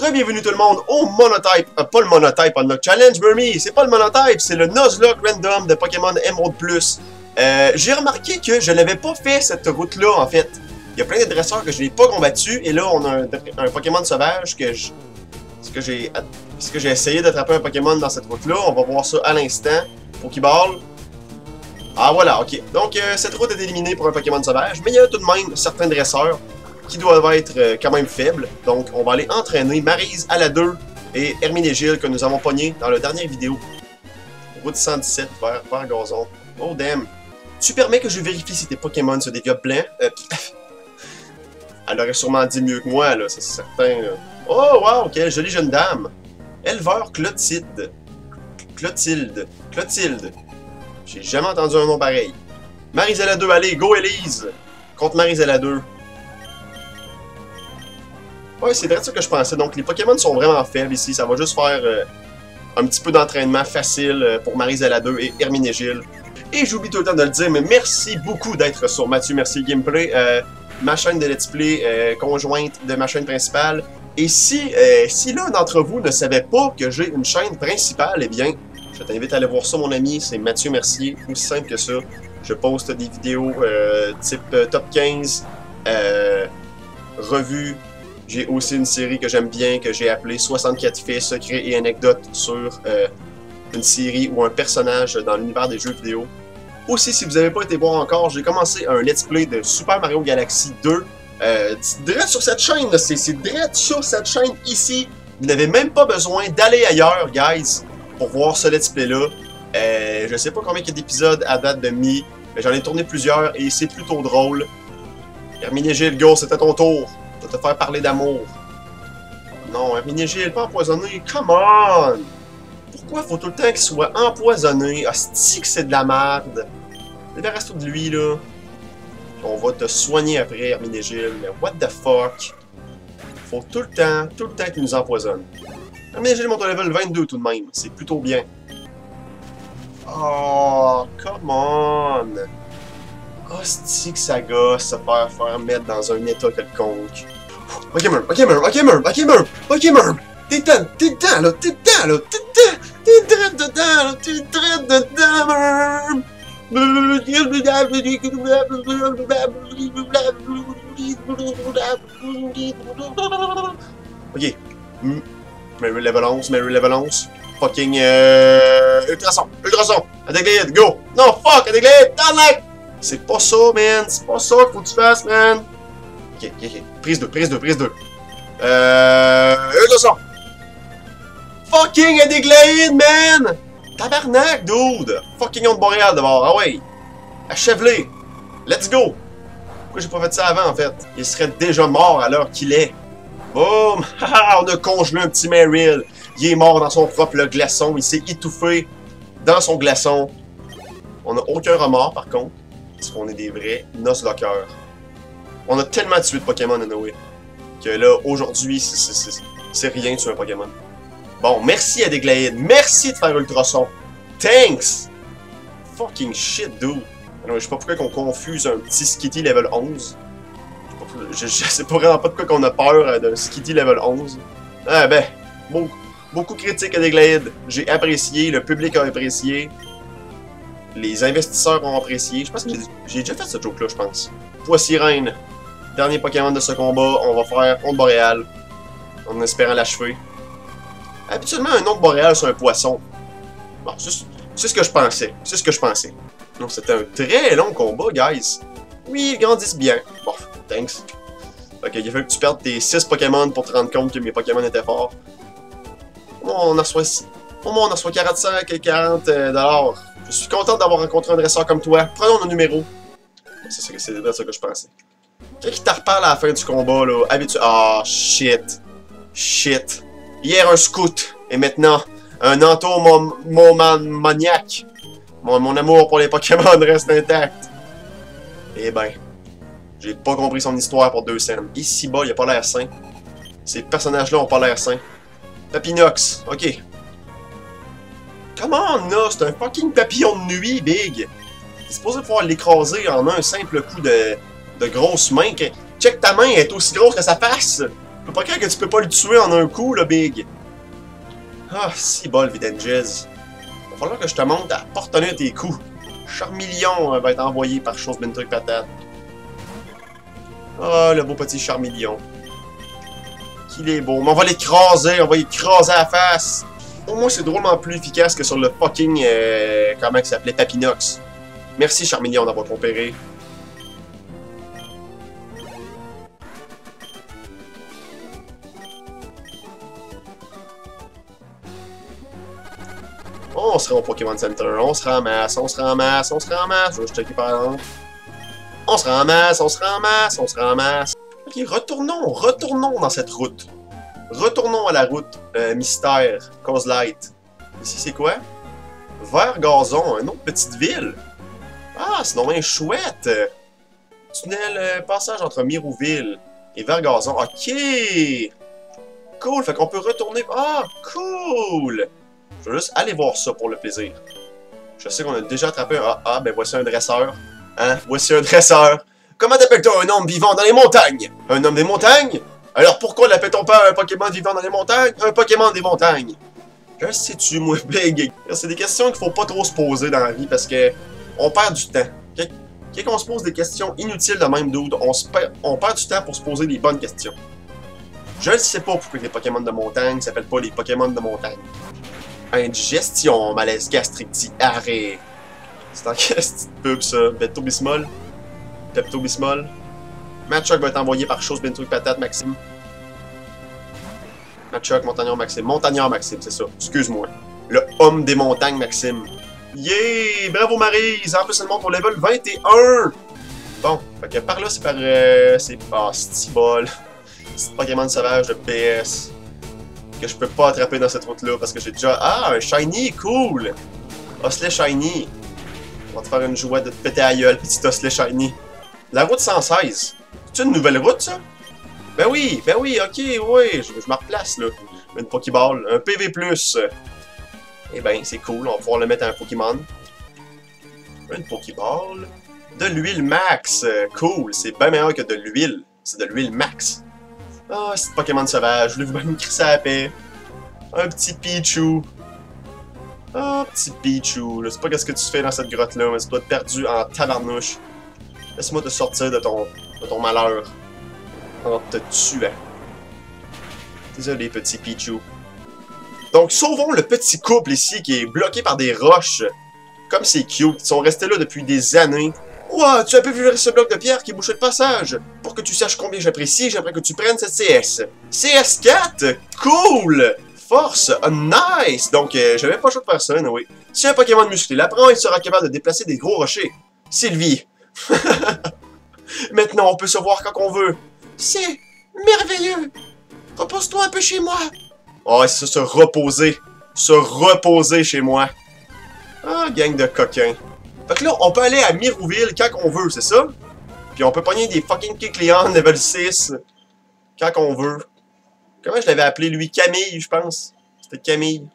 Re-bienvenue tout le monde au Monotype, pas le Monotype Unlock Challenge, Burmy, c'est pas le Monotype, c'est le Nuzlocke Random de Pokémon Emerald Plus. J'ai remarqué que je n'avais pas fait cette route-là, en fait. Il y a plein de dresseurs que je n'ai pas combattus, et là, on a un Pokémon sauvage que je... Est-ce que j'ai essayé d'attraper un Pokémon dans cette route-là? On va voir ça à l'instant. Pokéball. Ah, voilà, ok. Donc, cette route est éliminée pour un Pokémon sauvage, mais il y a tout de même certains dresseurs qui doivent être quand même faibles. Donc, on va aller entraîner Maryse, Aladeur et Herminégil que nous avons pogné dans la dernière vidéo. Route 117 vers Gazon. Oh, damn. Tu permets que je vérifie si tes Pokémon se développent blancs? Elle aurait sûrement dit mieux que moi, là, c'est certain. Là. Oh, wow, quelle jolie jeune dame. Éleveur Clotilde. Clotilde. J'ai jamais entendu un nom pareil. Maryse Aladeur, allez, go Elise! Contre Maryse Aladeur. Ouais, c'est vrai ça que je pensais. Donc, les Pokémon sont vraiment faibles ici. Ça va juste faire un petit peu d'entraînement facile pour Maryse Aladeur et Herminégil. Et j'oublie tout le temps de le dire, mais merci beaucoup d'être sur Mathieu Mercier Gameplay, ma chaîne de Let's Play conjointe de ma chaîne principale. Et si l'un d'entre vous ne savait pas que j'ai une chaîne principale, eh bien, je t'invite à aller voir ça, mon ami. C'est Mathieu Mercier, aussi simple que ça. Je poste des vidéos type top 15, revues. J'ai aussi une série que j'aime bien, que j'ai appelée 64 faits, secrets et anecdotes sur une série ou un personnage dans l'univers des jeux vidéo. Aussi, si vous n'avez pas été voir encore, j'ai commencé un let's play de Super Mario Galaxy 2. Direct sur cette chaîne, c'est direct sur cette chaîne ici. Vous n'avez même pas besoin d'aller ailleurs, guys, pour voir ce let's play-là. Je sais pas combien il y a d'épisodes à date de mi, mais j'en ai tourné plusieurs et c'est plutôt drôle. Herminégil, go, c'était ton tour. Je vais te faire parler d'amour. Non, Herminégil, pas empoisonné. Come on! Pourquoi faut tout le temps qu'il soit empoisonné? Hostie que c'est de la merde. Débarrasse-toi de lui, là. On va te soigner après, Herminégil. Mais what the fuck? Faut tout le temps qu'il nous empoisonne. Herminégil monte au level 22 tout de même. C'est plutôt bien. Oh, come on! Hostie que ça gosse se faire mettre dans un état quelconque. Ok, Murph! T'es dedans, là! T'es direct dedans, Murph! Ok. Mary level 11. Fucking Ultrason! Adéglade, go! Non, fuck! Adéglade! Tarnac! C'est pas ça, man! C'est pas ça qu'il faut que tu fasses, man! Ok. Prise 2. Ultrason! Fucking Adéglade, man! Tabarnak, dude! Fucking onde boréale d'abord, ah ouais! Achève-les! Let's go! Pourquoi j'ai pas fait ça avant, en fait? Il serait déjà mort à l'heure qu'il est. Boum! Haha! On a congelé un petit Meryl! Il est mort dans son propre glaçon, il s'est étouffé dans son glaçon. On n'a aucun remords, par contre, parce qu'on est des vrais Nuzlockers. On a tellement tué de Pokémon, anyway, que là, aujourd'hui, c'est rien de tuer un Pokémon. Bon, merci à Adéglade, merci de faire Ultrason. Thanks! Fucking shit, dude. Alors, je sais pas pourquoi qu'on confuse un petit Skitty level 11. Je sais pas vraiment pas de quoi qu'on a peur d'un Skitty level 11. Ah ben, beaucoup critique à Adéglade. J'ai apprécié, le public a apprécié. Les investisseurs ont apprécié. Je pense que j'ai déjà fait ce joke-là, je pense. Poissirène. Dernier Pokémon de ce combat. On va faire onde boréale. En espérant l'achever. Habituellement, un onde boréale, c'est un poisson. Bon, c'est ce que je pensais. Donc, c'était un très long combat, guys. Oui, ils grandissent bien. Bon, thanks. Ok, il a fallu que tu perdes tes 6 Pokémon pour te rendre compte que mes Pokémon étaient forts. On en reçoit 45 et 40 $. Je suis content d'avoir rencontré un dresseur comme toi. Prenons nos numéros. C'est ça que je pensais. Quelqu'un qui t'a reparle à la fin du combat, là. Ah, shit. Hier, un scout. Et maintenant, un entomomaniaque. Mon amour pour les Pokémon reste intact. Eh ben, j'ai pas compris son histoire pour 2 scènes. Ici-bas, il a pas l'air sain. Ces personnages-là ont pas l'air sains. Papinox, ok. Comment là? C'est un fucking papillon de nuit, Big. T'es supposé pouvoir l'écraser en un simple coup de grosse main. Check ta main, elle est aussi grosse que sa face. Je peux pas croire que tu peux pas le tuer en un coup, là, Big. Ah, si bol, Videnges. Va falloir que je te montre à pas retenir tes coups. Charmeleon va être envoyé par Chose Ben Truc Patate. Ah, le beau petit Charmeleon. Qu'il est beau. Mais on va l'écraser à la face. Au moins, c'est drôlement plus efficace que sur le fucking... comment il s'appelait? Papinox. Merci, Charmeleon, d'avoir coopéré. On sera au Pokémon Center, on se ramasse, on se ramasse, on se ramasse. Je vais checker par exemple. On se ramasse, on se ramasse, on se ramasse. Ok, retournons dans cette route. Retournons à la route Mystère, Cause Light. Ici, c'est quoi? Vert Gazon, une autre petite ville. Ah, c'est donc bien chouette. Tunnel, passage entre Mirouville et Vert Gazon. Ok! Cool, fait qu'on peut retourner... Ah, cool! Je vais juste aller voir ça pour le plaisir. Je sais qu'on a déjà attrapé un... Ah, ben voici un dresseur. Hein? Voici un dresseur. Comment t'appelles-toi un homme vivant dans les montagnes? Un homme des montagnes? Alors pourquoi l'appelle-t-on pas un Pokémon vivant dans les montagnes? Un Pokémon des montagnes. Je sais-tu, moi, Big. C'est des questions qu'il faut pas trop se poser dans la vie parce que on perd du temps. Quand on se pose des questions inutiles de même, dude, on perd du temps pour se poser les bonnes questions. Je ne sais pas pourquoi les Pokémon de montagne s'appellent pas les Pokémon de montagne. Indigestion, malaise gastrique, diarrhée. C'est en quelle petite pub ça? Pepto-Bismol? Pepto-Bismol? Machoc va être envoyé par Chose Ben Truc Patate, Maxime. Machoc, Montagnard, Maxime. Montagnard, Maxime, c'est ça. Excuse-moi. Le homme des montagnes, Maxime. Yeah! Bravo, Maryse! En plus, elle monte au level 21! Bon, fait que par là, c'est par... c'est... Ah, Stibol. C'est Pokémon sauvage de PS. Que je peux pas attraper dans cette route-là parce que j'ai déjà... Ah, un Shiny! Cool! Osselet Shiny. On va te faire une joie de te péter à la gueule, petit Osselet Shiny. La route 116. C'est une nouvelle route, ça? Ben oui, ok, oui, je me replace, là. Une Pokéball, un PV+. Eh ben, c'est cool, on va pouvoir le mettre à un Pokémon. Une Pokéball. De l'huile max. Cool, c'est bien meilleur que de l'huile. C'est de l'huile max. Ah, c'est Pokémon sauvage, je voulais vous même crisser à la paix. Un petit Pichu. Ah, petit Pichu. Je sais pas qu'est-ce que tu fais dans cette grotte-là, mais tu dois être perdu en tabarnouche. Laisse-moi te sortir de ton malheur. En te tuant. Désolé, petit Pichu. Donc, sauvons le petit couple ici qui est bloqué par des roches. Comme c'est cute, ils sont restés là depuis des années. Ouah, tu as pu vivre ce bloc de pierre qui bouchait le passage. Pour que tu saches combien j'apprécie, j'aimerais que tu prennes cette CS. CS4! Cool! Force! Nice! Donc, j'avais pas le choix de faire ça, oui. Si un Pokémon musclé l'apprend, il sera capable de déplacer des gros rochers. Sylvie. Maintenant, on peut se voir quand on veut. C'est merveilleux! Repose-toi un peu chez moi. Oh, c'est ça, se reposer. Se reposer chez moi. Ah, gang de coquins. Fait que là, on peut aller à Mirouville quand on veut, c'est ça? Puis on peut pogner des fucking Kecleon level 6 quand on veut. Comment je l'avais appelé, lui? Camille, je pense. C'était Camille.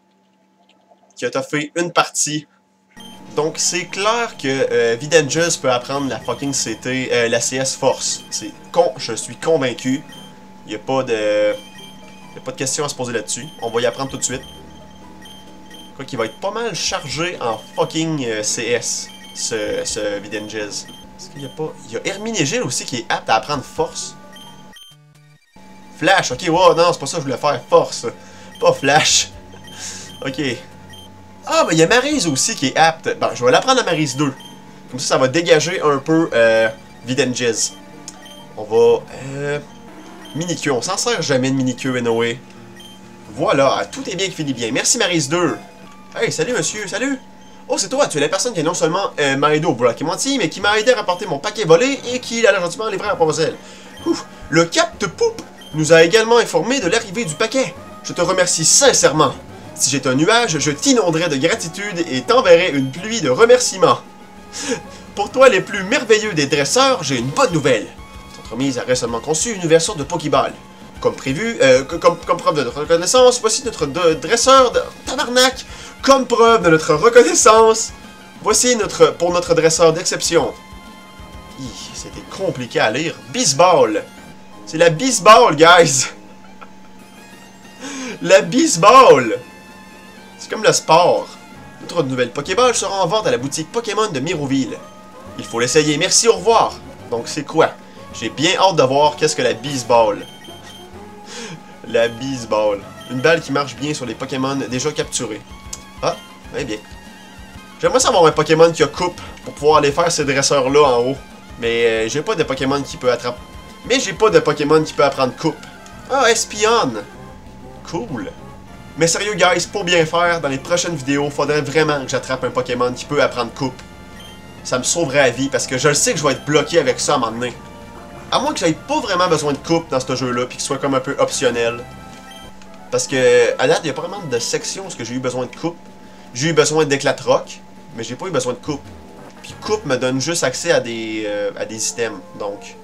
Qui a fait une partie. Donc, c'est clair que Videnges peut apprendre la fucking CT, la CS Force. Je suis convaincu. Il n'y a pas de... question à se poser là-dessus. On va y apprendre tout de suite. Quoi qu'il va être pas mal chargé en fucking CS, ce Videnges. Est-ce qu'il n'y a pas... Il y a Herminégil aussi qui est apte à apprendre Force. Flash, ok, wow, non, c'est pas ça que je voulais faire. Force, pas Flash. Ok. Ah, ben il y a Maryse aussi qui est apte. Bon, je vais l'apprendre à Maryse 2. Comme ça va dégager un peu Videnges. On va... Mini-Q, on s'en sert jamais de Mini-Q, anyway. Voilà, tout est bien qui finit bien. Merci Maryse 2. Hey, salut monsieur, salut. Oh, c'est toi, tu es la personne qui non seulement m'a aidé au Bloc Menti, mais qui m'a aidé à rapporter mon paquet volé et qui l'a gentiment livré à Provençal. Le Cap de Poupe nous a également informé de l'arrivée du paquet. Je te remercie sincèrement. Si j'étais un nuage, je t'inonderais de gratitude et t'enverrais une pluie de remerciements. Pour toi, les plus merveilleux des dresseurs, j'ai une bonne nouvelle. Notre entreprise a récemment conçu une version de Pokéball. Comme prévu, comme preuve de notre reconnaissance, voici notre dresseur de... Tabarnak! Comme preuve de notre reconnaissance, voici pour notre dresseur d'exception. C'était compliqué à lire. Bisball. C'est la Bisball, guys. La baseball! C'est comme le sport. Notre nouvelle Pokéball sera en vente à la boutique Pokémon de Mirouville. Il faut l'essayer. Merci, au revoir. Donc c'est quoi? J'ai bien hâte de voir qu'est-ce que la baseball. La baseball. Une balle qui marche bien sur les Pokémon déjà capturés. Ah, eh bien. J'aimerais savoir un Pokémon qui a coupe pour pouvoir aller faire ces dresseurs-là en haut. Mais j'ai pas de Pokémon qui peut attraper. Mais j'ai pas de Pokémon qui peut apprendre coupe. Ah, Espion! Cool. Mais sérieux, guys, pour bien faire, dans les prochaines vidéos, faudrait vraiment que j'attrape un Pokémon qui peut apprendre coupe. Ça me sauverait la vie, parce que je le sais que je vais être bloqué avec ça à un moment donné. À moins que j'aie pas vraiment besoin de coupe dans ce jeu-là, puis qu'il soit comme un peu optionnel. Parce que, à date, il y a pas vraiment de section où j'ai eu besoin de coupe. J'ai eu besoin d'éclat de rock, mais j'ai pas eu besoin de coupe. Puis coupe me donne juste accès à des items, donc...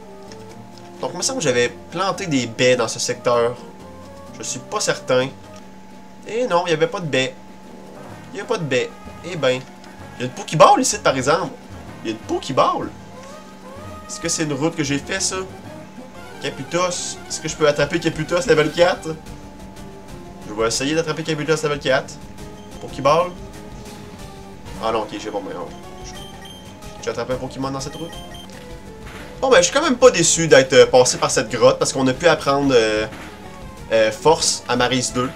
Donc, il me semble que j'avais planté des baies dans ce secteur. Je suis pas certain. Et non, il n'y avait pas de baies. Il n'y a pas de baies. Eh ben, il y a une Pokéball ici, par exemple. Il y a une Pokéball. Est-ce que c'est une route que j'ai fait, ça? Caputos. Est-ce que je peux attraper Caputos level 4? Je vais essayer d'attraper Caputos level 4. Pokéball. Ah non, ok, j'ai bon, mais non. J'ai attrapé un Pokémon dans cette route. Bon, ben, je suis quand même pas déçu d'être passé par cette grotte, parce qu'on a pu apprendre Force à Maryse 2,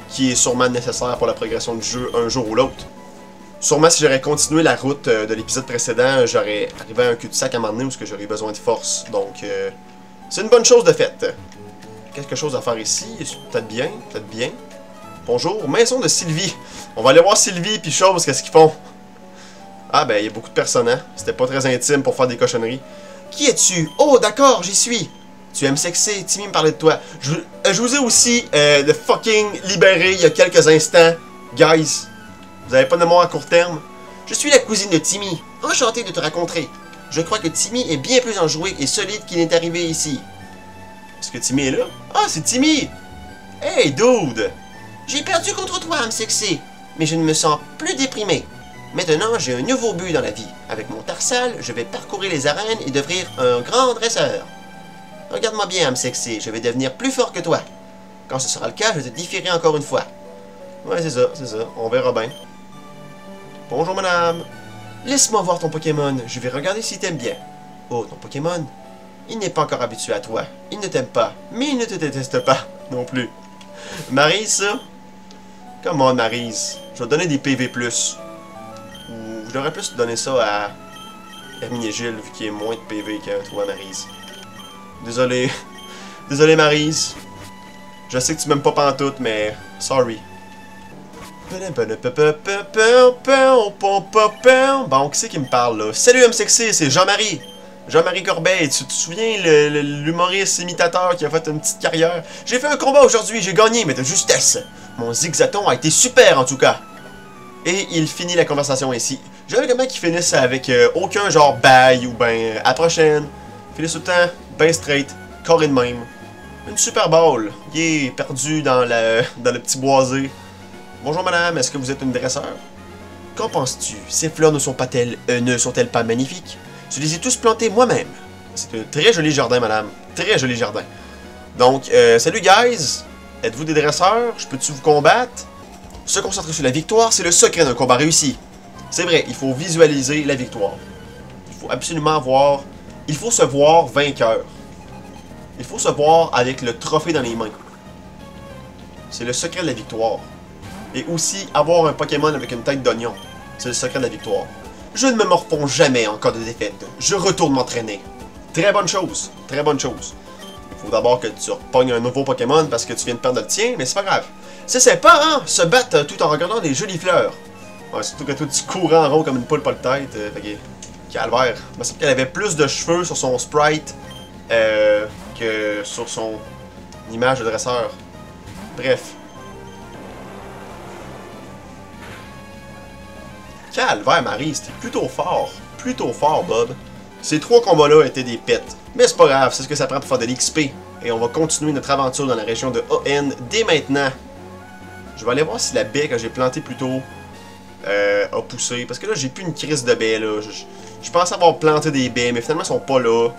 qui est sûrement nécessaire pour la progression du jeu un jour ou l'autre. Sûrement, si j'aurais continué la route de l'épisode précédent, j'aurais arrivé à un cul-de-sac à un moment donné où j'aurais besoin de force. Donc, c'est une bonne chose de fait. Quelque chose à faire ici, peut-être bien, peut-être bien. Bonjour, maison de Sylvie. On va aller voir Sylvie puis chose, qu'est-ce qu'ils font? Ah ben, il y a beaucoup de personnes, hein. C'était pas très intime pour faire des cochonneries. Qui es-tu? Oh, d'accord, j'y suis. Tu aimes sexer, Timmy me parlait de toi. Je vous ai aussi de fucking libéré il y a quelques instants. Guys, vous avez pas de mémoire à court terme? Je suis la cousine de Timmy. Enchanté de te rencontrer. Je crois que Timmy est bien plus enjoué et solide qu'il n'est arrivé ici. Est-ce que Timmy est là? Ah, c'est Timmy! Hey, dude! J'ai perdu contre toi à me sexer, mais je ne me sens plus déprimé. Maintenant, j'ai un nouveau but dans la vie. Avec mon Tarsal, je vais parcourir les arènes et devenir un grand dresseur. Regarde-moi bien à me sexer, je vais devenir plus fort que toi. Quand ce sera le cas, je te défierai encore une fois. Ouais, c'est ça, on verra bien. Bonjour, madame. Laisse-moi voir ton Pokémon, je vais regarder s'il t'aime bien. Oh, ton Pokémon? Il n'est pas encore habitué à toi. Il ne t'aime pas, mais il ne te déteste pas non plus. Maryse, ça? Comment, Maryse? Je vais te donner des PV+. Ou je devrais plus te donner ça à Hermine-Gilles, vu qu'il y a moins de PV que toi, Maryse. Désolé. Désolé, Maryse. Je sais que tu m'aimes pas pantoute, mais... Sorry. Bon, qui c'est qui me parle, là? Salut, M-Sexy, c'est Jean-Marie. Jean-Marie Corbeil, tu te souviens, l'humoriste imitateur qui a fait une petite carrière? J'ai fait un combat aujourd'hui, j'ai gagné, mais de justesse. Mon zigzaton a été super, en tout cas. Et il finit la conversation ici. J'avais comment qu'ils finissent avec aucun genre bye ou ben à la prochaine. Finissent tout le temps, ben straight, carré de même. Une super ball. Il est perdu dans le petit boisé. Bonjour madame, est-ce que vous êtes une dresseur? Qu'en penses-tu? Ces fleurs ne sont-elles pas magnifiques? Je les ai tous plantés moi-même. C'est un très joli jardin, madame. Très joli jardin. Donc, salut guys. Êtes-vous des dresseurs? Je peux-tu vous combattre? Se concentrer sur la victoire, c'est le secret d'un combat réussi. C'est vrai, il faut visualiser la victoire. Il faut absolument voir... Il faut se voir vainqueur. Il faut se voir avec le trophée dans les mains. C'est le secret de la victoire. Et aussi, avoir un Pokémon avec une tête d'oignon. C'est le secret de la victoire. Je ne me morfonds jamais en cas de défaite. Je retourne m'entraîner. Très bonne chose. Très bonne chose. Il faut d'abord que tu repognes un nouveau Pokémon parce que tu viens de perdre le tien, mais c'est pas grave. C'est sympa, hein? Se battre tout en regardant des jolies fleurs. Ouais, surtout que toi, tu cours en rond comme une poule pas de tête. Calvaire. Il me semble qu'elle avait plus de cheveux sur son sprite que sur son image de dresseur. Bref. Calvaire, Marie, c'était plutôt fort. Plutôt fort, Bob. Ces trois combats-là étaient des pets. Mais c'est pas grave, c'est ce que ça prend pour faire de l'XP. Et on va continuer notre aventure dans la région de ON dès maintenant. Je vais aller voir si la baie que j'ai plantée plus tôt a poussé. Parce que là, j'ai plus une crise de baies, là. Je pensais avoir planté des baies, mais finalement, elles sont pas là.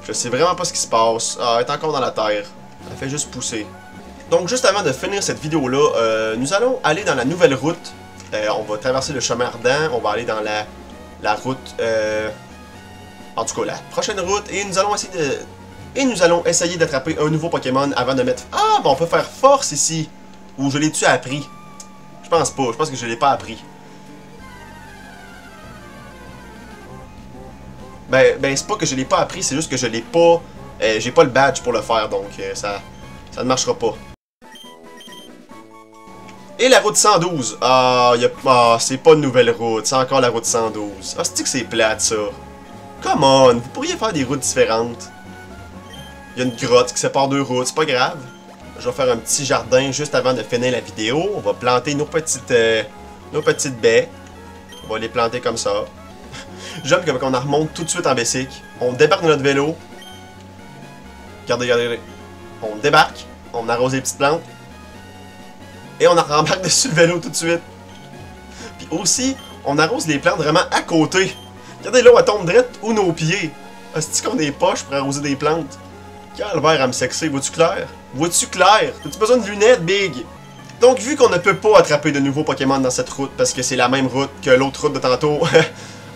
Je sais vraiment pas ce qui se passe. Ah, elle est encore dans la terre. Elle fait juste pousser. Donc, juste avant de finir cette vidéo-là, nous allons aller dans la nouvelle route. On va traverser le chemin ardent, on va aller dans la route... en tout cas, la prochaine route, et nous allons essayer d'attraper un nouveau Pokémon avant de mettre... Ah, ben on peut faire force ici! Ou je l'ai-tu appris? Je pense pas, je pense que je l'ai pas appris. Ben c'est pas que je l'ai pas appris, c'est juste que je l'ai pas... j'ai pas le badge pour le faire, donc ça ne marchera pas. Et la route 112. C'est pas une nouvelle route, c'est encore la route 112. Ah, c'est-tu que c'est plate, ça? Come on, vous pourriez faire des routes différentes. Il y a une grotte qui sépare deux routes, c'est pas grave. Je vais faire un petit jardin juste avant de finir la vidéo. On va planter nos petites baies. On va les planter comme ça. J'aime qu'on en remonte tout de suite en bicycle. On débarque de notre vélo. Regardez, regardez. On débarque, on arrose les petites plantes. Et on en rembarque dessus le vélo tout de suite. Puis aussi, on arrose les plantes vraiment à côté. Regardez là, elle tombe direct où nos pieds. Est-ce qu'on a des poches pour arroser des plantes? Calvaire à me sexer, vois-tu clair? Vois-tu clair? As-tu besoin de lunettes, Big? Donc, vu qu'on ne peut pas attraper de nouveaux Pokémon dans cette route, parce que c'est la même route que l'autre route de tantôt,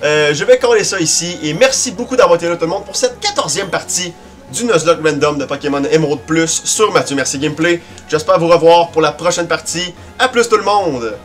je vais coller ça ici. Et merci beaucoup d'avoir été là tout le monde pour cette 14e partie du Nuzlocke Random de Pokémon Emerald Plus sur Mathieu Mercier Gameplay. J'espère vous revoir pour la prochaine partie. A plus tout le monde!